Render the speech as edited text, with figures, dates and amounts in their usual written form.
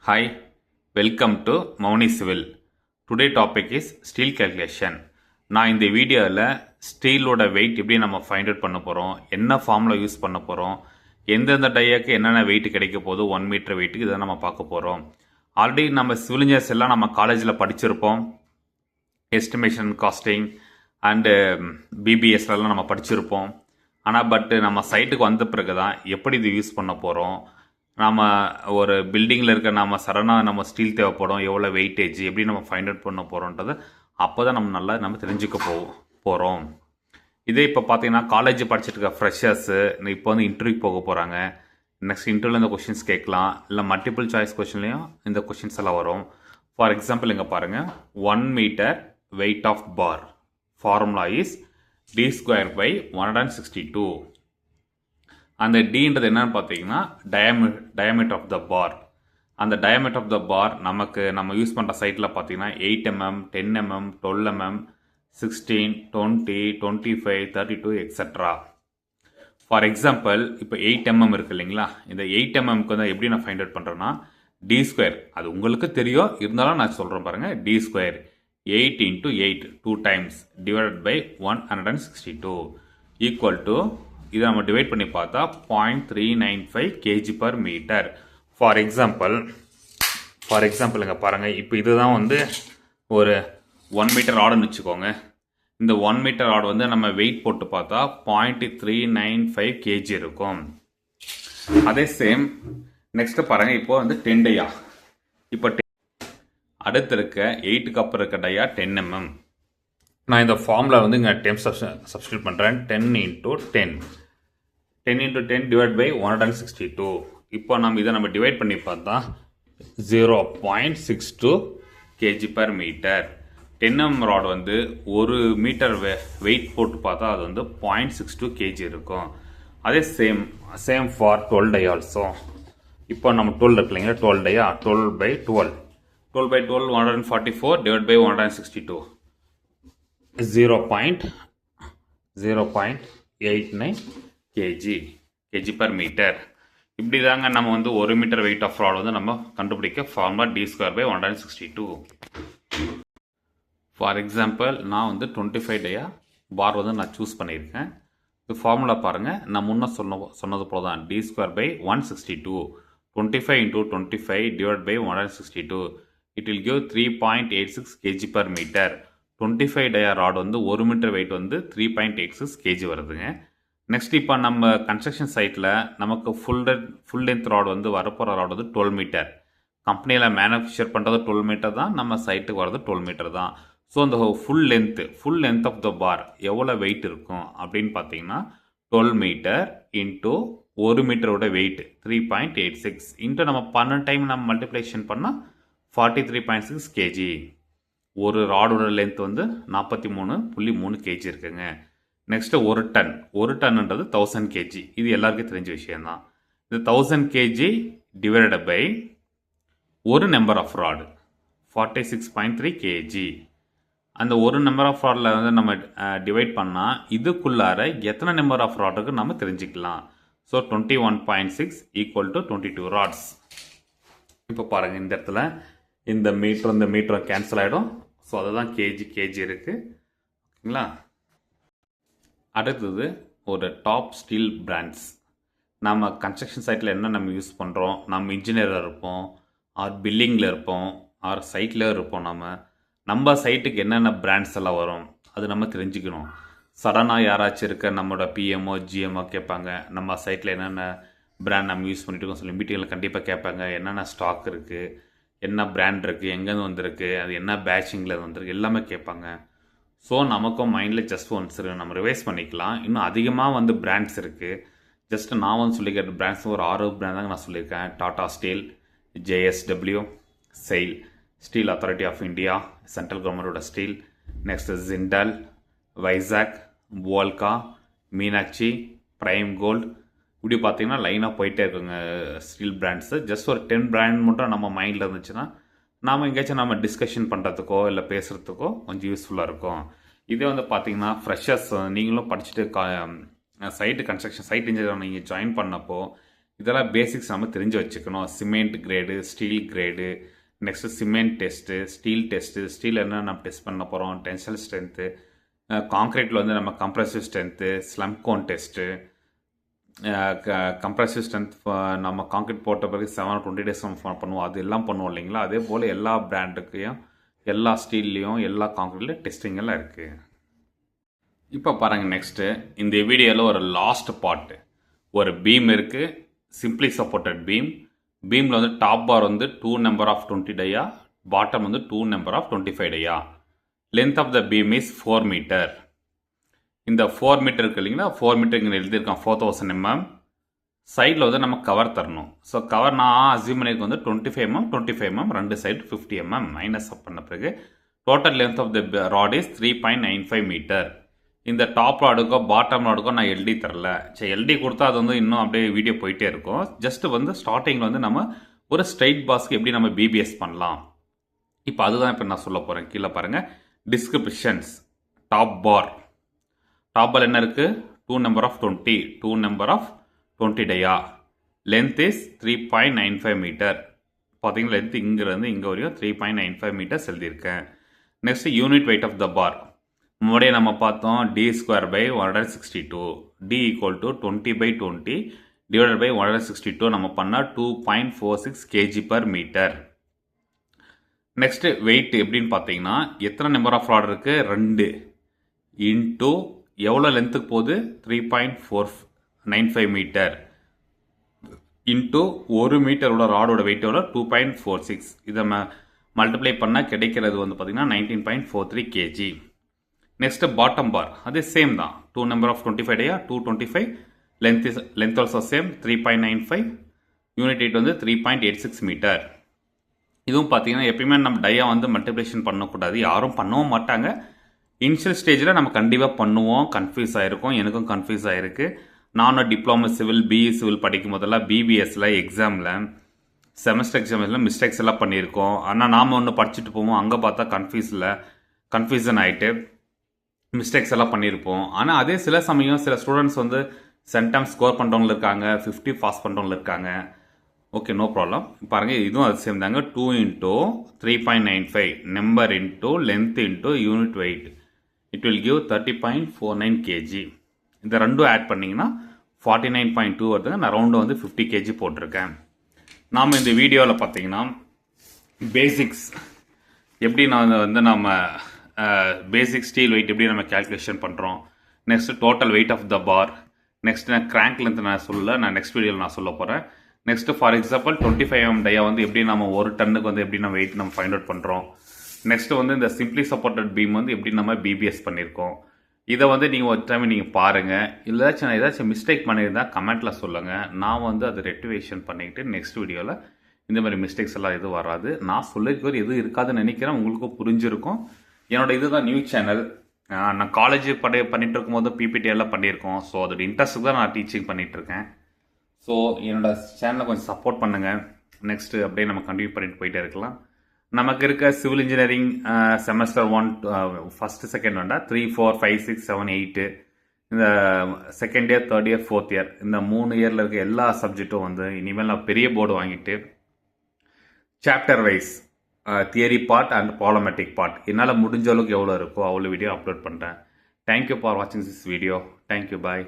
Hi, welcome to Mouni Civil. Today topic is steel calculation. நான் இந்த வீடியோவில் ஸ்டீலோட wait எப்படி நம்ம ஃபைண்ட் அவுட் பண்ண போகிறோம், என்ன ஃபார்முலா யூஸ் பண்ண போகிறோம், எந்தெந்த டையாக்கு என்னென்ன வெயிட் கிடைக்க போகுது 1 மீட்டர் வெயிட்டுக்கு இதை நம்ம பார்க்க போகிறோம். ஆல்ரெடி நம்ம சிவில் இன்ஜினியர்ஸ் எல்லாம் நம்ம காலேஜில் படிச்சிருப்போம். எஸ்டிமேஷன் காஸ்டிங் அண்டு பிபிஎஸ்லாம் நம்ம படிச்சிருப்போம். ஆனால் நம்ம சைட்டுக்கு வந்த பிறகு தான் எப்படி இது யூஸ் பண்ண போகிறோம், நாம் ஒரு பில்டிங்கில் இருக்க நம்ம ஸ்டீல் தேவைப்படும், எவ்வளோ வெயிட்டேஜ், எப்படி நம்ம ஃபைண்ட் அவுட் பண்ண போகிறோன்றது அப்போ தான் நம்ம தெரிஞ்சுக்க போகிறோம். இதே இப்போ பார்த்தீங்கன்னா காலேஜ் படிச்சுட்டு இருக்க ஃப்ரெஷர்ஸு இப்போ வந்து இன்டர்வியூ போக போகிறாங்க. நெக்ஸ்ட் இன்டர்வியூவில் இந்த கொஷின்ஸ் கேட்கலாம், இல்லை மல்டிபிள் சாய்ஸ் கொஷின்லேயும் இந்த கொஷின்ஸ் எல்லாம் வரும். ஃபார் எக்ஸாம்பிள் இங்கே பாருங்கள், 1 metre weight of bar formula is d²/162. அந்த டீன்றது என்னன்னு பார்த்தீங்கன்னா டயமீட்டர் ஆஃப் த பார். அந்த டயமீட்டர் ஆஃப் த பார் நம்ம யூஸ் பண்ணுற சைட்டில் பார்த்தீங்கன்னா 8 mm, 10 mm, 12 mm, 16, 20, 25, 32 extra. For example இப்போ 8 mm இருக்கு இல்லைங்களா, இந்த 8 mmக்கு வந்து எப்படி நான் ஃபைண்ட் அவுட் பண்ணுறேன்னா d², அது உங்களுக்கு தெரியும், இருந்தாலும் நான் சொல்கிறேன் பாருங்கள், d², 8 × 8 2 times divided by 162 equal to, இதை நம்ம டிவைட் பண்ணி பார்த்தா 0.395 kg/மீட்டர். ஃபார் எக்ஸாம்பிள் இங்கே பாருங்கள், இப்போ இதுதான் வந்து ஒரு 1 மீட்டர் ஆடுன்னு வச்சுக்கோங்க. இந்த 1 மீட்டர் ஆடு வந்து நம்ம வெயிட் போட்டு பார்த்தா 0.395 kg இருக்கும். அதே சேம் நெக்ஸ்ட்டு பாருங்கள், இப்போ வந்து 10 டையா, இப்போ அடுத்து இருக்க 8க்கு அப்புறம் இருக்க டையா 10 mm. நான் இந்த ஃபார்முலா வந்து இங்கே டைம் சப்ஸ்டியூட் பண்ணுறேன். 10 × 10 டிவைட் பை 162. இப்போ இதை டிவைட் பண்ணி பார்த்தா 0.62 kg/மீட்டர். 10 mm ராட் வந்து 1 மீட்டர் வெயிட் போட்டு பார்த்தா அது வந்து 0.62 kg இருக்கும். அதே சேம் ஃபார் 12 டை ஆல்சோ. இப்போ நம்ம 12 இருக்கு இல்லைங்களா, 12 டையா, 12/12 144 டிவைட் பை 162 0.89 kg/மீட்டர். இப்படி தாங்க நம்ம வந்து 1 மீட்டர் வெயிட் ஆஃப் ராட் வந்து நம்ம கண்டுபிடிக்க ஃபார்முலா d²/162. ஃபார் எக்ஸாம்பிள் நான் வந்து 25 டையா பார் வந்து நான் சூஸ் பண்ணியிருக்கேன். இது ஃபார்முலா பாருங்கள், நான் முன்னே சொன்னது போல தான், d²/162 25 × 25 divide by 162 it will give 3.86 kg/மீட்டர். 25 டயா ராட் வந்து 1 மீட்டர் வெயிட் வந்து 3.86 kg வருதுங்க. நெக்ஸ்ட் இப்போ நம்ம கன்ஸ்ட்ரக்ஷன் சைட்டில் நமக்கு ஃபுல் லென்த் ராட் வந்து வரப்போகிற ராட் வந்து 12 மீட்டர். கம்பெனியில் மேனுஃபேக்சர் பண்ணுறது 12 மீட்டர் தான், நம்ம சைட்டுக்கு வரது 12 மீட்டர் தான். ஸோ அந்த ஃபுல் லென்த் ஆஃப் த பார் எவ்வளோ வெயிட் இருக்கும் அப்படின்னு பார்த்தீங்கன்னா 12 மீட்டர் இன்ட்டு 1 மீட்டரோட வெயிட் 3.86 இன்ட்டு நம்ம 12 டைம் நம்ம மல்டிப்ளேஷன் பண்ணால் 43.6 kg. ஒரு ராடோட லென்த் வந்து 43.3 kg இருக்குங்க. நெக்ஸ்ட்டு ஒரு டன்ன்றது 1000 kg. இது எல்லாருக்கும் தெரிஞ்ச விஷயம்தான். இது 1000 kg டிவைடட் பை ஒரு நம்பர் ஆஃப் ராடு 46.3 kg. அந்த ஒரு நம்பர் ஆஃப் ராடில் வந்து நம்ம டிவைட் பண்ணால் இதுக்குள்ளார எத்தனை நம்பர் ஆஃப் ராடுக்கு நம்ம தெரிஞ்சுக்கலாம். So 21.6 equal to 22 rods. இப்போ பாருங்கள், இந்த இடத்துல இந்த மீட்டரும் கேன்சல் ஆகிடும். ஸோ அதுதான் கேஜி இருக்குது, ஓகேங்களா. அடுத்தது ஒரு டாப் ஸ்டீல் பிராண்ட்ஸ். நம்ம கன்ஸ்ட்ரக்ஷன் சைட்டில் என்ன நம்ம யூஸ் பண்ணுறோம், நம்ம இன்ஜினியராக இருப்போம், ஆர் பில்டிங்கில் இருப்போம், ஆர் சைட்டில் இருப்போம். நம்ம சைட்டுக்கு என்னென்ன பிராண்ட்ஸ் எல்லாம் வரும் அது நம்ம தெரிஞ்சுக்கணும். சடனாக யாராச்சும் இருக்க நம்மளோட பிஎம்ஓ ஜிஎம்ஓ கேட்பாங்க, நம்ம சைட்டில் என்னென்ன பிராண்ட் நம்ம யூஸ் பண்ணிட்டு இருக்கோம் சொல்லி மீட்டிங்கில் கண்டிப்பாக கேட்பாங்க. என்னென்ன ஸ்டாக் இருக்குது, என்ன பிராண்ட் இருக்குது, எங்கேருந்து வந்திருக்கு, அது என்ன பேட்சிங்கில் வந்திருக்கு, எல்லாமே கேட்பாங்க. ஸோ நமக்கும் மைண்டில் ஜஸ்ட் ஒன்ஸ் நம்ம ரிவைஸ் பண்ணிக்கலாம். இன்னும் அதிகமாக வந்து பிராண்ட்ஸ் இருக்குது. ஜஸ்ட் நான் வந்து சொல்லிக்கிற பிராண்ட்ஸ் ஒரு 6 பிராண்ட் தாங்க நான் சொல்லியிருக்கேன். Tata steel, JSW, SAIL, steel authority of India, central கவர்மெண்டோட steel, next Jindal, Vizag, Volga, Meenakshi, prime gold, இப்படி பார்த்தீங்கன்னா லைனாக போயிட்டே இருக்குங்க ஸ்டீல் பிராண்ட்ஸு. ஜஸ்ட் ஒரு 10 பிராண்ட் மட்டும் நம்ம மைண்டில் இருந்துச்சுன்னா நாம் எங்கேயாச்சும் நம்ம டிஸ்கஷன் பண்ணுறதுக்கோ இல்லை பேசுகிறதுக்கோ கொஞ்சம் யூஸ்ஃபுல்லாக இருக்கும். இதே வந்து பார்த்தீங்கன்னா ஃப்ரெஷர்ஸ் நீங்களும் படிச்சுட்டு சைட் இன்ஜினியர் நீங்கள் ஜாயின் பண்ணப்போ இதெல்லாம் பேசிக்ஸ் நம்ம தெரிஞ்சு வச்சுக்கணும். Cement grade, steel grade, next cement test, steel என்ன நம்ம டெஸ்ட் பண்ண போகிறோம், டென்சைல் ஸ்ட்ரென்த்து, காங்க்ரீட்டில் வந்து நம்ம compressive strength, slump cone test, compressive strength நம்ம காங்க்ரீட் போட்ட பிறகு 7-20 days நம்ம பண்ணுவோம், அது எல்லாம் பண்ணுவோம் இல்லைங்களா. அதே போல் எல்லா பிராண்டுக்கையும் எல்லா ஸ்டீல்லையும் எல்லா காங்க்ரீட்லையும் டெஸ்டிங் எல்லாம் இருக்குது. இப்போ பாருங்கள், நெக்ஸ்ட்டு இந்த வீடியோவில் ஒரு லாஸ்ட் பார்ட்டு. ஒரு பீம் இருக்குது, சிம்பிளி சப்போர்ட்டட் பீம். பீமில் வந்து டாப் பார் வந்து 2 number of 20 dia, பாட்டம் வந்து 2 number of 25 dia. Length of the beam is 4 meter. இந்த 4 meter இருக்கு இல்லைங்களா, 4 meter இங்கே எழுதியிருக்கான் 4000 mm. சைடில் வந்து நம்ம கவர் தரணும். ஸோ கவர் நான் அசியூம் பண்ணியிருக்க வந்து 25 mm 25 mm, ரெண்டு சைடு 50 mm மைனஸ் அப் பண்ண பிறகு total length of the rod is 3.95 meter. இந்த டாப் ராடுக்கோ பாட்டம் ராடுக்கோ நான் எல்டி தரல. சரி, எல்டி கொடுத்தா அது வந்து இன்னும் அப்படியே வீடியோ போயிட்டே இருக்கும். ஜஸ்ட் வந்து ஸ்டார்டிங்கில் வந்து நம்ம ஒரு ஸ்ட்ரைட் பாஸ்க்கு எப்படி நம்ம பிபிஎஸ் பண்ணலாம், இப்போ அதுதான் இப்போ நான் சொல்ல போகிறேன். கீழே பாருங்கள், டிஸ்கிரிப்ஷன்ஸ். டாப் பார் என்ன இருக்குது, 2 number of 20, 2 number of 20 dia. Length is 3.95 meter. பார்த்தீங்கன்னா லென்த் இங்கேருந்து இங்கே வரையும் 3.95 meters எழுதியிருக்கேன். Next unit weight of the bar. முன்னாடியே நம்ம பார்த்தோம் d²/162, d = 20/20 divided by 162 நம்ம பண்ணால் 2.46 kg/meter. நெக்ஸ்ட் வெயிட் எப்படின்னு பார்த்தீங்கன்னா, எத்தனை நம்பர் ஆஃப் ராட் இருக்குது, 2 இன்ட்டு எவ்வளோ லென்த்துக்கு போகுது, 3.495 meter இன்ட்டு 1 மீட்டரோட ராடோட வெயிட் எவ்வளோ, 2.46. இதை மல்டிப்ளை பண்ணால் கிடைக்கிறது வந்து பார்த்தீங்கன்னா 19.43 kg. நெக்ஸ்ட் பாட்டம் பார், அது சேம் தான், 2 number of 25 dia, 225. Length also same, 3.95. Unit wait வந்து 3.86 meter. இதுவும் பார்த்தீங்கன்னா எப்பயுமே நம்ம டையா வந்து மல்டிப்ளிகேஷன் பண்ணக்கூடாது, யாரும் பண்ணவும் மாட்டாங்க. இனிஷியல் ஸ்டேஜில் நம்ம கண்டிப்பாக பண்ணுவோம், கன்ஃபியூஸ் ஆகிருக்கும், எனக்கும் கன்ஃபியூஸ் ஆகிருக்கு. நானும் டிப்ளமோ சிவில், பிஇ சிவில் படிக்கும் போதெல்லாம் பிபிஎஸ்சில் எக்ஸாமில் செமஸ்டர் எக்ஸாமில் மிஸ்டேக்ஸ் எல்லாம் பண்ணியிருக்கோம். ஆனால் நாம் ஒன்று படிச்சுட்டு போவோம், அங்கே பார்த்தா கன்ஃபியூசன் ஆகிட்டு மிஸ்டேக்ஸ் எல்லாம் பண்ணியிருப்போம். ஆனால் அதே சில சமயம் சில ஸ்டூடெண்ட்ஸ் வந்து சென்டம் ஸ்கோர் பண்ணுறவங்களும் இருக்காங்க, 50 பாஸ் பண்ணுறவங்களும் இருக்காங்க. Okay, no problem. பாருங்கள், இதுவும் அது சேம் தாங்க. 2 × 3.95 number into length into unit weight, it will give 30.49 kg. இந்த ரெண்டும் ஆட் பண்ணிங்கன்னா 49.2 வருதுங்க. நான் ரவுண்டு வந்து 50 kg போட்டிருக்கேன். நாம் இந்த வீடியோவில் பார்த்தீங்கன்னா பேசிக்ஸ் எப்படி நம்ம பேசிக் ஸ்டீல் வெயிட் எப்படி நம்ம கேல்குலேஷன் பண்ணுறோம், next total weight of the bar, next நான் கிராங்க் லென்த் நான் சொல்லலை, நான் நெக்ஸ்ட் வீடியோவில் நான் சொல்ல போகிறேன். Next for example 25 mm dia வந்து எப்படி நம்ம ஒரு டன்னுக்கு வந்து எப்படி நம்ம வெயிட் நம்ம ஃபைண்ட் அவுட் பண்ணுறோம். நெக்ஸ்ட்டு வந்து இந்த சிம்பிளி சப்போர்ட்டட் பீம் வந்து எப்படி நம்ம பிபிஎஸ் பண்ணியிருக்கோம். இதை வந்து நீங்கள் ஒரு டைம் நீங்கள் பாருங்கள். ஏதாச்சும் மிஸ்டேக் பண்ணியிருந்தால் கமெண்ட்டில் சொல்லுங்கள். நான் வந்து அதை ரெக்டிவேஷன் பண்ணிக்கிட்டு நெக்ஸ்ட் வீடியோவில் இந்த மாதிரி மிஸ்டேக்ஸ் எல்லாம் எதுவும் வராது. நான் சொல்லிருக்கிற எதுவும் இருக்காதுன்னு நினைக்கிறேன், உங்களுக்கும் புரிஞ்சிருக்கும். என்னோட இதுதான் நியூ சேனல். நான் காலேஜ் பண்ணிகிட்டு இருக்கும்போது பிபிடி எல்லாம் பண்ணியிருக்கோம். ஸோ அதோட இன்ட்ரெஸ்ட்டுக்கு தான் நான் டீச்சிங் பண்ணிகிட்ருக்கேன். ஸோ என்னோடய சேனலை கொஞ்சம் சப்போர்ட் பண்ணுங்கள். நெக்ஸ்ட்டு அப்படியே நம்ம கண்டினியூ பண்ணிட்டு போயிட்டே இருக்கலாம். நமக்கு இருக்க civil engineering semester 1 first second வேண்டாம், 3, 4, 5, 6, 7, 8 இந்த second year, third year, fourth year இந்த 3 இயரில் இருக்க எல்லா சப்ஜெக்ட்டும் வந்து இனிமேல் நான் பெரிய போர்டு வாங்கிட்டு chapter wise theory part and problematic part என்னால் முடிஞ்ச அளவுக்கு எவ்வளோ இருக்கோ அவ்வளோ வீடியோ அப்லோட் பண்ணுறேன். தேங்க்யூ ஃபார் வாட்சிங் திஸ் வீடியோ. Thank you, bye.